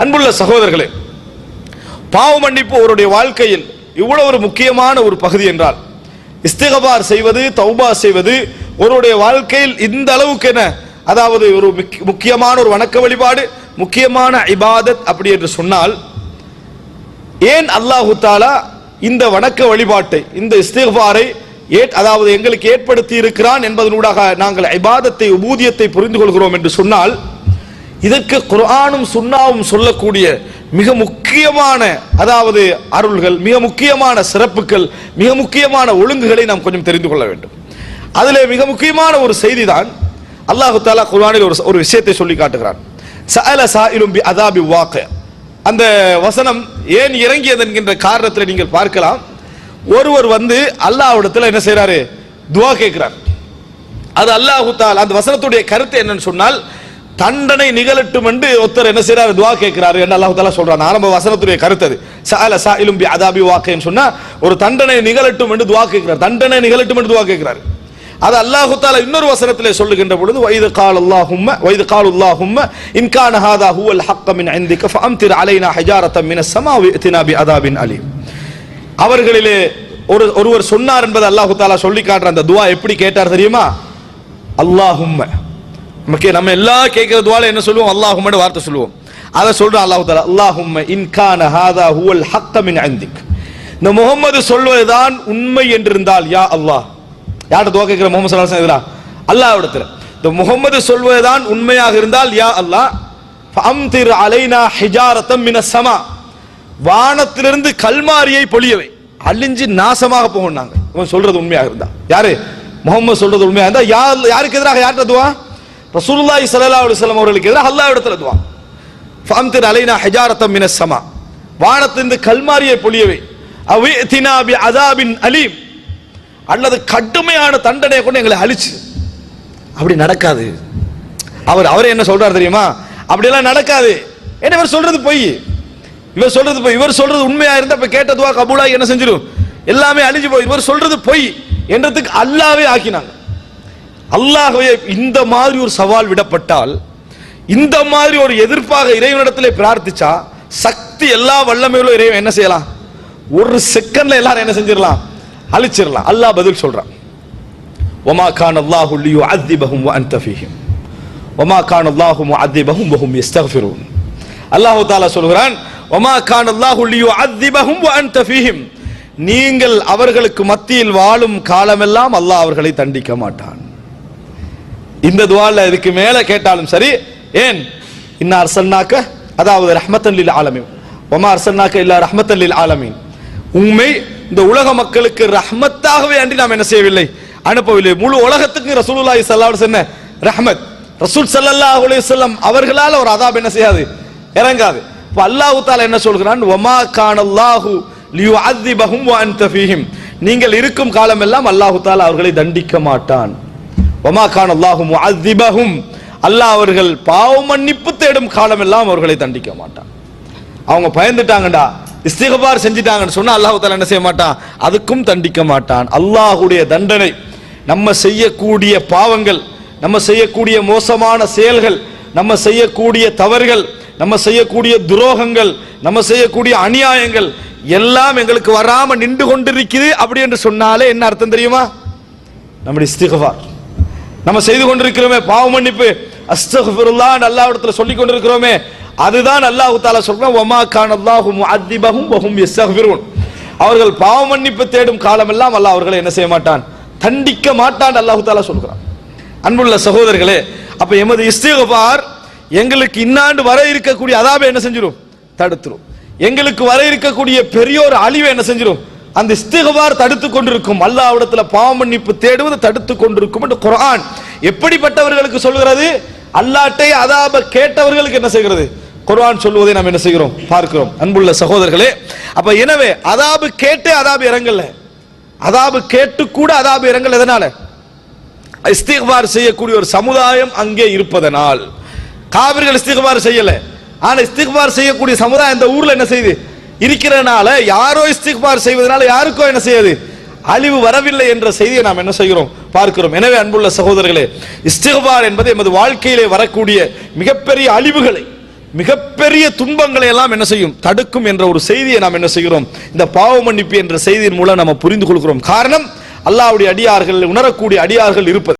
அன்புள்ள சகோதரர்களே, பாவ மன்னிப்பு அவருடைய வாழ்க்கையில் இவ்வளவு ஒரு முக்கியமான ஒரு பகுதி என்றால், இஸ்திக்பார் செய்வது, தௌபா செய்வது ஒருவருடைய வாழ்க்கையில் இந்த அளவுக்கு என்ன, அதாவது ஒரு முக்கியமான ஒரு வணக்க வழிபாடு, முக்கியமான இபாதத் அப்படி என்று சொன்னால், ஏன் அல்லாஹு தஆலா இந்த வணக்க வழிபாட்டை, இந்த இஸ்திக்பாரை அதாவது எங்களுக்கு ஏற்படுத்தி இருக்கிறான் என்பதனூடாக நாங்கள் இபாதத்தை, உபூதியத்தை புரிந்து கொள்கிறோம் என்று சொன்னால், இதற்கு குர்ஆனும் சுன்னாவும் சொல்லக்கூடிய மிக முக்கியமான அதாவது அருள்கள், மிக முக்கியமான சிறப்புகள், மிக முக்கியமான ஒழுங்குகளை நாம் கொஞ்சம் தெரிந்து கொள்ள வேண்டும். அதிலே மிக முக்கியமான ஒரு செய்தி தான் அல்லாஹு தஆலா குர்ஆனில் ஒரு விஷயத்தை சொல்லி காட்டுகிறான். சஅல சாயிலும் பி அஸாபி வாक़ி. அந்த வசனம் ஏன் இறங்கியது என்கின்ற காரணத்தில் நீங்கள் பார்க்கலாம். ஒருவர் வந்து அல்லாஹ்விடத்தில் என்ன செய்றாரு, துஆ கேட்கிறார். அது அல்லாஹு தஆலா அந்த வசனத்துடைய கருத்து என்னன்னு சொன்னால், தண்டனை நிகழட்டும் என்று ஒருத்தர் என்ன செய்றாரு, துஆ கேட்கிறாரு என்று அல்லாஹ் தஆலா சொல்றான். ஆரம்ப வசனத்துடைய கருத்து அது. சஅல சாயிலும் பி அஸாபி வாक़ின்னு சொன்னா ஒரு தண்டனை நிகழட்டும் என்று துஆ கேட்கிறார், தண்டனை நிகழட்டும் என்று துஆ கேட்கிறார். அது அல்லாஹ் தஆலா இன்னொரு வசனத்திலே சொல்லுகின்ற பொழுது, வைது காலுல்லாஹும்ம இன் கான ஹாதா ஹுவல் ஹக்க மின் இன்திக ஃபஅம்திர் அலைனா ஹிஜாரத்தன் மினஸ் ஸமா வஇத்தினா பி அஸாபின் அலீம். அவர்களிலே ஒருவர் சொன்னார் என்பது அல்லாஹ் தஆலா சொல்லி காட்டுற அந்த துஆ எப்படி கேட்டார் தெரியுமா? அல்லாஹும்ம. நம்ம எல்லா கேட்கிற துஆல என்ன சொல்லுவோம்? அல்லாஹும்மன்னு வார்த்தை சொல்லுவோம். அதை சொல்ற அல்லாஹ் தஆலா, அல்லாஹும்ம இன் கான ஹாதா ஹுவல் ஹக்க மின் இன்திக். இந்த முஹம்மது சொல்வதுதான் உண்மை என்றிருந்தால், யா அல்லாஹ். யார்கிட்ட துஆ கேட்கிற? முஹம்மது ஸல்லல்லாஹு அலைஹி வஸல்லம் அல்லாஹ்விடத்தில். இந்த முஹம்மது சொல்வதுதான் உண்மையாக இருந்தால், யா அல்லாஹ், ஃபஅம்திர் அலைனா ஹிஜாரத்தன் மினஸ் ஸமா. வானத்திலிருந்து கல்மாரியை பொழியவை, அழிஞ்சு நாசமாக போகணும். இவன் சொல்றது உண்மையாக இருந்தா, யாரு? முஹம்மது சொல்றது உண்மையாக இருந்தா, யாருக்கு எதிராக யார்கிட்ட துஆ? ரசூலுல்லாஹி ஸல்லல்லாஹு அலைஹி வஸல்லம் அவர்களுக்கு எதிராக அல்லாஹ்விடத்தில் துஆ. ஃபஅம்திர் அலைனா ஹிஜாரத்தன் மினஸ் ஸமா, வானத்திலிருந்து கல்மாரியை பொழியவை, அவித்தினா பி அஸாபின் அலீம், அல்லது கடுமையான தண்டனையை கொண்டு எங்களை அழிச்சு. அப்படி நடக்காது. அவரே என்ன சொல்றாரு தெரியுமா? அப்படியெல்லாம் நடக்காது. ஏன்னா இவர் சொல்றது பொய், இவர் சொல்றது பொய். இவர் சொல்றது உண்மையா இருந்தா இப்ப கேட்ட துஆ கபூலாகி என்ன செஞ்சிடும்? எல்லாமே அழிஞ்சு போய். இவர் சொல்றது பொய் என்றதுக்கு அல்லாஹ்வே ஆக்கினாங்க. அல்லாஹ்வே இந்த மாதிரி ஒரு சவால் விடப்பட்டால், இந்த மாதிரி ஒரு எதிர்ப்பாக இறைவனிடத்திலே பிரார்த்திச்சா, சக்தி எல்லா வல்லமையுள்ள இறைவன் என்ன செய்யலாம்? ஒரு செகண்ட்ல எல்லாரும் என்ன செஞ்சிடலாம்? அழிச்சிடலாம். அல்லாஹ் பதில் சொல்றான், வமா கான அல்லாஹு லியுஅذிபஹும் வஅன்த ஃபீஹிம் வமா கான அல்லாஹு முஅذிபஹும் வஹும் யஸ்தக்ஃபிரூன். அல்லாஹ் தஆலா சொல்கிறான், வமா கான அல்லாஹு லியுஅذிபஹும் வஅன்த ஃபீஹிம். நீங்கள் அவர்களுக்கு மத்தியில் வாழும் காலமெல்லாம் அல்லாஹ் அவர்களை தண்டிக்க மாட்டான். இந்த துஆல இதுக்கு மேல கேட்டாலும் சரி. ஏன்? இன்னா அர்சல்னாக, அதாவது ரஹ்மத்தன் லில் ஆலமீன், வமா அர்சல்னாக இல்லா ரஹ்மத்தன் லில் ஆலமீன். உண்மை இந்த உலக மக்களுக்கு ரஹ்மத்தாகவே அன்றி நாம் என்ன செய்யவில்லை, அனுப்பவில்லை. முழு உலகத்துக்கு ரசூலுல்லாஹி ஸல்லல்லாஹு அலைஹி வஸல்லம் ரஹ்மத். ரசூல் ஸல்லல்லாஹு அலைஹி வஸல்லம் அவர்களால் ஒரு அதாப் என்ன செய்யாது, இறங்காது. இப்ப அல்லாஹ் தஆலா என்ன சொல்கிறான்? வமா கானல்லாஹு லியுஅذிபஹும் வஅன்த ஃபீஹிம். நீங்கள் இருக்கும் காலம் எல்லாம் அல்லாஹ் தஆலா அவர்களை தண்டிக்க மாட்டான். வமா கானல்லாஹு முஅذிபஹும், அல்லாஹ் அவர்கள் பாவ மன்னிப்பு தேடும் காலம் எல்லாம் அவர்களை தண்டிக்க மாட்டான். அவங்க பயந்துட்டாங்கடா, இஸ்திக்பார் செஞ்சிட்டாங்கன்னு சொன்னா அல்லாஹ் தஆலா என்ன செய்ய மாட்டான்? அதுக்கும் தண்டிக்க மாட்டான். அல்லாஹ்வுடைய தண்டனை நம்ம செய்யக்கூடிய பாவங்கள், நம்ம செய்யக்கூடிய மோசமான செயல்கள், நம்ம செய்யக்கூடிய தவறுகள், நம்ம செய்யக்கூடிய துரோகங்கள், நம்ம செய்யக்கூடிய அநியாயங்கள் எல்லாம் எங்களுக்கு வராம நின்று கொண்டிருக்குது அப்படி என்று சொன்னாலே என்ன அர்த்தம் தெரியுமா? நம்முடைய இஸ்திக்பார் நம்ம செய்து கொண்டிருக்கிறோமே, பாவ மன்னிப்பு, அஸ்தக்ஃபிருல்லாஹ் அல்லாஹ்விடத்தில் சொல்லிக் கொண்டிருக்கிறோமே, அதுதான் அல்லாஹ் தஆலா சொல்றான், வமா கானல்லாஹு முஅذிபஹும் வஹும் யஸ்தக்ஃபிரூன். அவர்கள் பாவ மன்னிப்பு தேடும் காலமெல்லாம் அல்லாஹ் அவர்களை என்ன செய்ய மாட்டான்? தண்டிக்க மாட்டான் அல்லாஹ் தஆலா சொல்றான். அன்புள்ள சகோதரர்களே, அப்ப எமது இஸ்திக்பார் எங்களுக்கு இன்னாண்டு வர இருக்கக்கூடிய அதாபை என்ன செஞ்சிடும்? தடுத்துரும். எங்களுக்கு வர இருக்கக்கூடிய பெரியோர் அழிவை என்ன செஞ்சிடும்? அந்த இஸ்திக்பார் தடுத்து கொண்டிருக்கும். அல்லாஹ்விடத்தில் பாவ மன்னிப்பு தேடுவது தடுத்து கொண்டிருக்கும் என்று குர்ஆன் எப்படிப்பட்டவர்களுக்கு சொல்கிறது? அல்லாஹ்ட்டை அதாப கேட்டவர்களுக்கு என்ன செய்கிறது? குர்ஆன் சொல்வதை நாம் என்ன செய்கிறோம்? பார்க்கிறோம். அன்புள்ள சகோதரர்களே, அப்ப எனவே அதாபு கேட்டே அதாபு இறங்கல, அதாபு கேட்டு கூட அதாபு இறங்கல. எதனால? இஸ்திக்பார் செய்யக்கூடிய ஒரு சமுதாயம் அங்கே இருப்பதனால். காபிர்கள் இஸ்திக்பார் செய்யல, ஆனா இஸ்திக்பார் செய்யக்கூடிய சமுதாயம் இந்த ஊர்ல என்ன செய்யுது? இருக்கிறனால யாரோ இஸ்திக்பார் செய்வதனால யாருக்கோ என்ன செய்யாது? அழிவு வரவில்லை என்ற செய்தியை நாம் என்ன செய்கிறோம்? பார்க்கிறோம். எனவே அன்புள்ள சகோதரர்களே, இஸ்திக்பார் என்பது எமது வாழ்க்கையிலே வரக்கூடிய மிகப்பெரிய அழிவுகளை, மிகப்பெரிய துன்பங்களை எல்லாம் என்ன செய்யும், தடுக்கும் என்ற ஒரு செய்தியை நாம் என்ன செய்கிறோம், இந்த பாவ மன்னிப்பு என்ற செய்தியின் மூலம் நம்ம புரிந்து கொள்கிறோம். காரணம், அல்லாஹ்வுடைய அடியார்கள், உணரக்கூடிய அடியார்கள் இருப்பது.